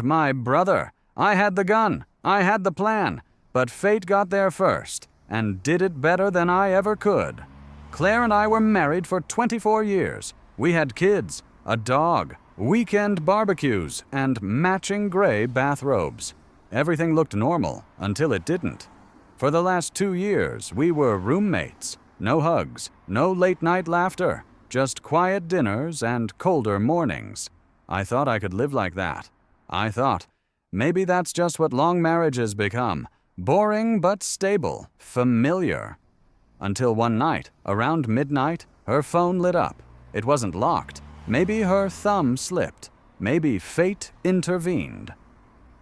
My brother. I had the gun. I had the plan. But fate got there first, and did it better than I ever could. Claire and I were married for 24 years. We had kids, a dog, weekend barbecues, and matching gray bathrobes. Everything looked normal until it didn't. For the last 2 years, we were roommates. No hugs, no late-night laughter, just quiet dinners and colder mornings. I thought I could live like that. I thought, maybe that's just what long marriages become. Boring but stable, familiar. Until one night, around midnight, her phone lit up. It wasn't locked. Maybe her thumb slipped. Maybe fate intervened.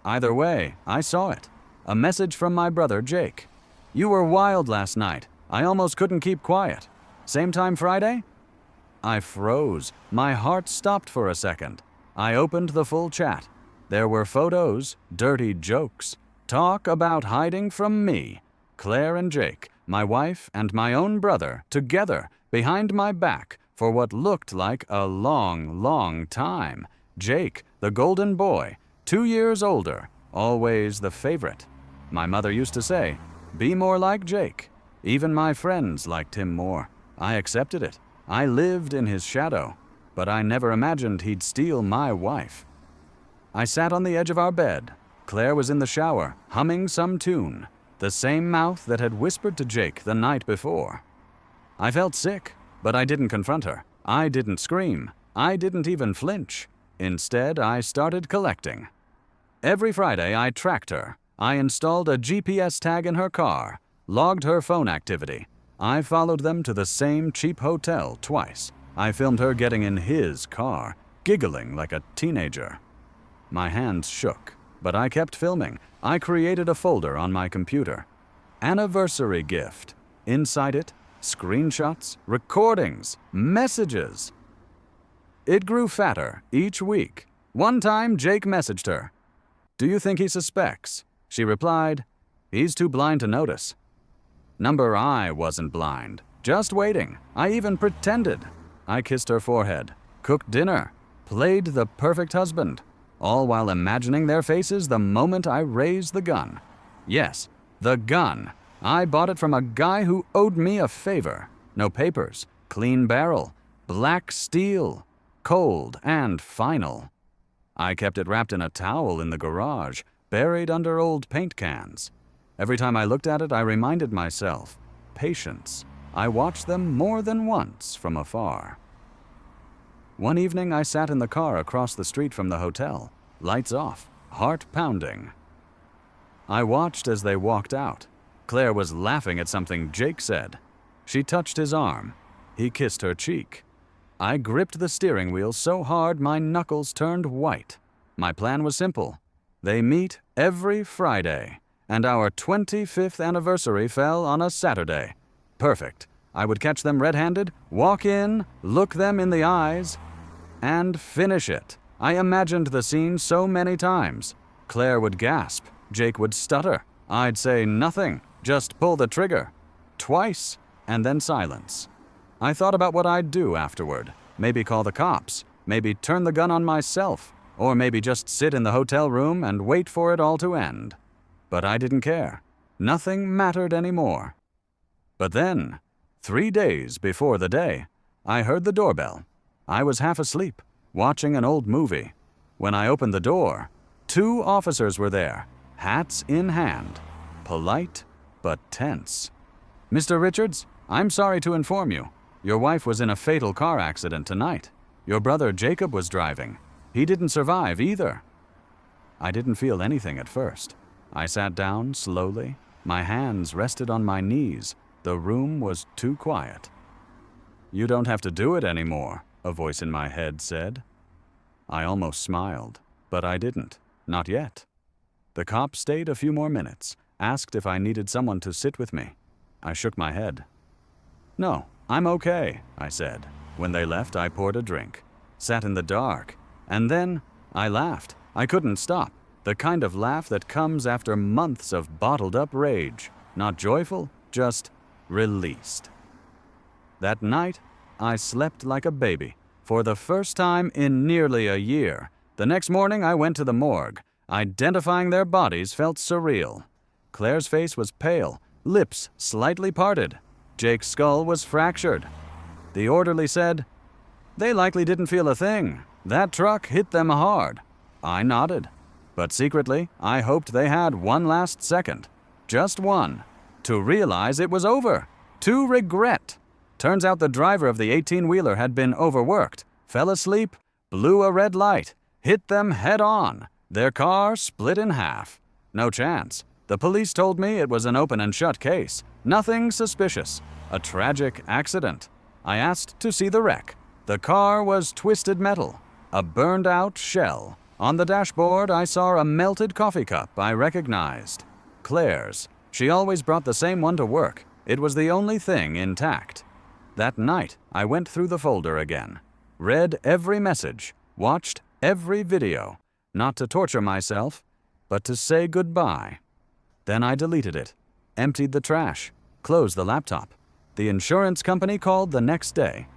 Either way, I saw it. A message from my brother, Jake. "You were wild last night. I almost couldn't keep quiet. Same time Friday?" I froze. My heart stopped for a second. I opened the full chat. There were photos, dirty jokes, talk about hiding from me. Claire and Jake, my wife and my own brother, together, behind my back, for what looked like a long, long time. Jake, the golden boy, 2 years older, always the favorite. My mother used to say, "Be more like Jake." Even my friends liked him more. I accepted it. I lived in his shadow, but I never imagined he'd steal my wife. I sat on the edge of our bed. Claire was in the shower, humming some tune, the same mouth that had whispered to Jake the night before. I felt sick, but I didn't confront her. I didn't scream. I didn't even flinch. Instead, I started collecting. Every Friday, I tracked her. I installed a GPS tag in her car, logged her phone activity. I followed them to the same cheap hotel twice. I filmed her getting in his car, giggling like a teenager. My hands shook, but I kept filming. I created a folder on my computer. Anniversary gift. Inside it, screenshots, recordings, messages. It grew fatter each week. One time, Jake messaged her. "Do you think he suspects?" She replied, "He's too blind to notice." I wasn't blind, just waiting. I even pretended. I kissed her forehead, cooked dinner, played the perfect husband, all while imagining their faces the moment I raised the gun. Yes, the gun. I bought it from a guy who owed me a favor. No papers, clean barrel, black steel, cold and final. I kept it wrapped in a towel in the garage, buried under old paint cans. Every time I looked at it, I reminded myself, patience. I watched them more than once from afar. One evening, I sat in the car across the street from the hotel, lights off, heart pounding. I watched as they walked out. Claire was laughing at something Jake said. She touched his arm. He kissed her cheek. I gripped the steering wheel so hard my knuckles turned white. My plan was simple. They meet every Friday, and our 25th anniversary fell on a Saturday. Perfect. I would catch them red-handed, walk in, look them in the eyes, and finish it. I imagined the scene so many times. Claire would gasp. Jake would stutter. I'd say nothing, just pull the trigger. Twice, and then silence. I thought about what I'd do afterward. Maybe call the cops. Maybe turn the gun on myself. Or maybe just sit in the hotel room and wait for it all to end. But I didn't care. Nothing mattered anymore. But then, 3 days before the day, I heard the doorbell. I was half asleep, watching an old movie. When I opened the door, 2 officers were there, hats in hand, polite but tense. "Mr. Richards, I'm sorry to inform you. Your wife was in a fatal car accident tonight. Your brother Jacob was driving. He didn't survive either." I didn't feel anything at first. I sat down slowly. My hands rested on my knees. The room was too quiet. "You don't have to do it anymore," a voice in my head said. I almost smiled, but I didn't. Not yet. The cop stayed a few more minutes, asked if I needed someone to sit with me. I shook my head. "No, I'm okay," I said. When they left, I poured a drink, sat in the dark, and then I laughed. I couldn't stop. The kind of laugh that comes after months of bottled-up rage. Not joyful, just released. That night, I slept like a baby. For the first time in nearly a year. The next morning, I went to the morgue. Identifying their bodies felt surreal. Claire's face was pale, lips slightly parted. Jake's skull was fractured. The orderly said, "They likely didn't feel a thing. That truck hit them hard." I nodded. But secretly, I hoped they had one last second. Just one. To realize it was over. To regret. Turns out the driver of the 18-wheeler had been overworked, fell asleep, blew a red light, hit them head on. Their car split in half. No chance. The police told me it was an open and shut case. Nothing suspicious. A tragic accident. I asked to see the wreck. The car was twisted metal. A burned-out shell. On the dashboard, I saw a melted coffee cup I recognized. Claire's. She always brought the same one to work. It was the only thing intact. That night, I went through the folder again. Read every message. Watched every video. Not to torture myself, but to say goodbye. Then I deleted it. Emptied the trash. Closed the laptop. The insurance company called the next day.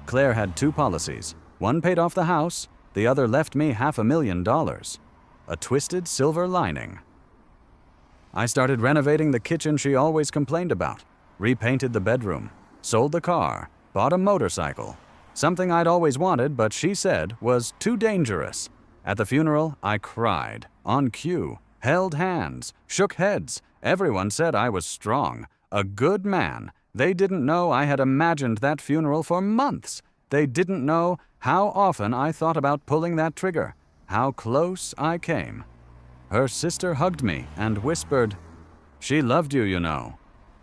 Claire had 2 policies. One paid off the house. The other left me $500,000. A twisted silver lining. I started renovating the kitchen she always complained about. Repainted the bedroom. Sold the car. Bought a motorcycle. Something I'd always wanted, but she said was too dangerous. At the funeral, I cried. On cue. Held hands. Shook heads. Everyone said I was strong. A good man. They didn't know I had imagined that funeral for months. They didn't know how often I thought about pulling that trigger. How close I came. Her sister hugged me and whispered, "She loved you, you know."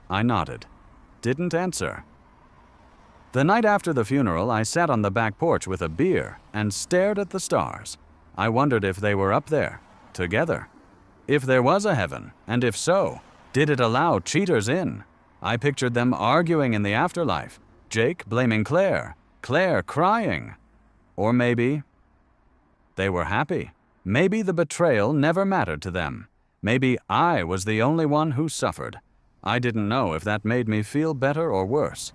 I nodded. Didn't answer. The night after the funeral, I sat on the back porch with a beer and stared at the stars. I wondered if they were up there, together. If there was a heaven, and if so, did it allow cheaters in? I pictured them arguing in the afterlife, Jake blaming Claire, Claire crying. Or maybe they were happy. Maybe the betrayal never mattered to them. Maybe I was the only one who suffered. I didn't know if that made me feel better or worse.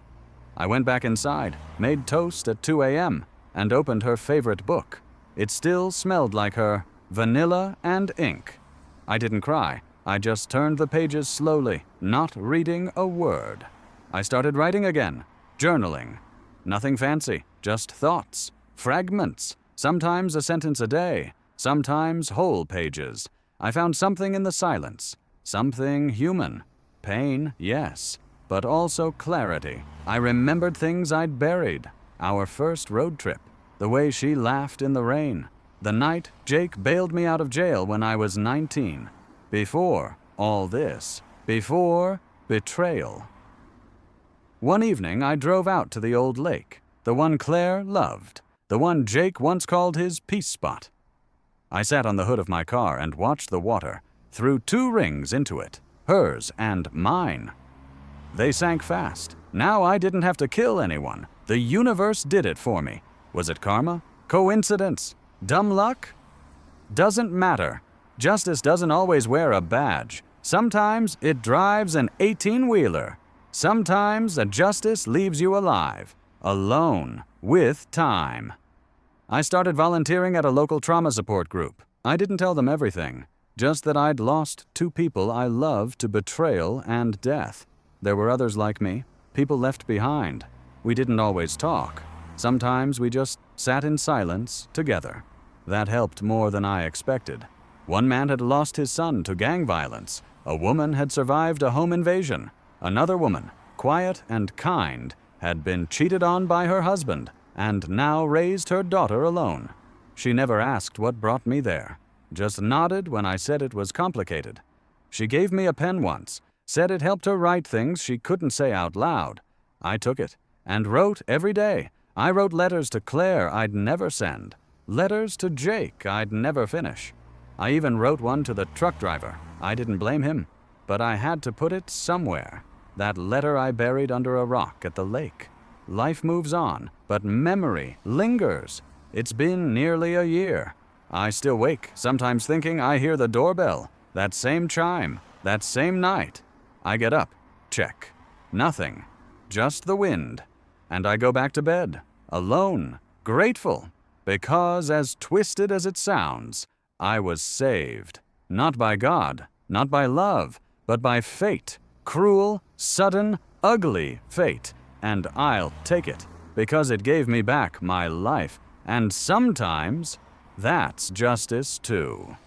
I went back inside, made toast at 2 a.m., and opened her favorite book. It still smelled like her, vanilla and ink. I didn't cry. I just turned the pages slowly, not reading a word. I started writing again, journaling. Nothing fancy, just thoughts, fragments, sometimes a sentence a day, sometimes whole pages. I found something in the silence, something human. Pain, yes, but also clarity. I remembered things I'd buried. Our first road trip, the way she laughed in the rain, the night Jake bailed me out of jail when I was 19. Before all this, before betrayal. One evening, I drove out to the old lake, the one Claire loved, the one Jake once called his peace spot. I sat on the hood of my car and watched the water, threw 2 rings into it, hers and mine. They sank fast. Now I didn't have to kill anyone. The universe did it for me. Was it karma? Coincidence? Dumb luck? Doesn't matter. Justice doesn't always wear a badge. Sometimes it drives an 18-wheeler. Sometimes a justice leaves you alive, alone, with time. I started volunteering at a local trauma support group. I didn't tell them everything, just that I'd lost 2 people I loved to betrayal and death. There were others like me, people left behind. We didn't always talk. Sometimes we just sat in silence together. That helped more than I expected. One man had lost his son to gang violence. A woman had survived a home invasion. Another woman, quiet and kind, had been cheated on by her husband and now raised her daughter alone. She never asked what brought me there, just nodded when I said it was complicated. She gave me a pen once, said it helped her write things she couldn't say out loud. I took it and wrote every day. I wrote letters to Claire I'd never send, letters to Jake I'd never finish. I even wrote one to the truck driver. I didn't blame him, but I had to put it somewhere. That letter I buried under a rock at the lake. Life moves on, but memory lingers. It's been nearly a year. I still wake, sometimes thinking I hear the doorbell, that same chime, that same night. I get up, check. Nothing, just the wind. And I go back to bed, alone, grateful, because as twisted as it sounds, I was saved, not by God, not by love, but by fate. Cruel, sudden, ugly fate. And I'll take it, because it gave me back my life. And sometimes, that's justice too.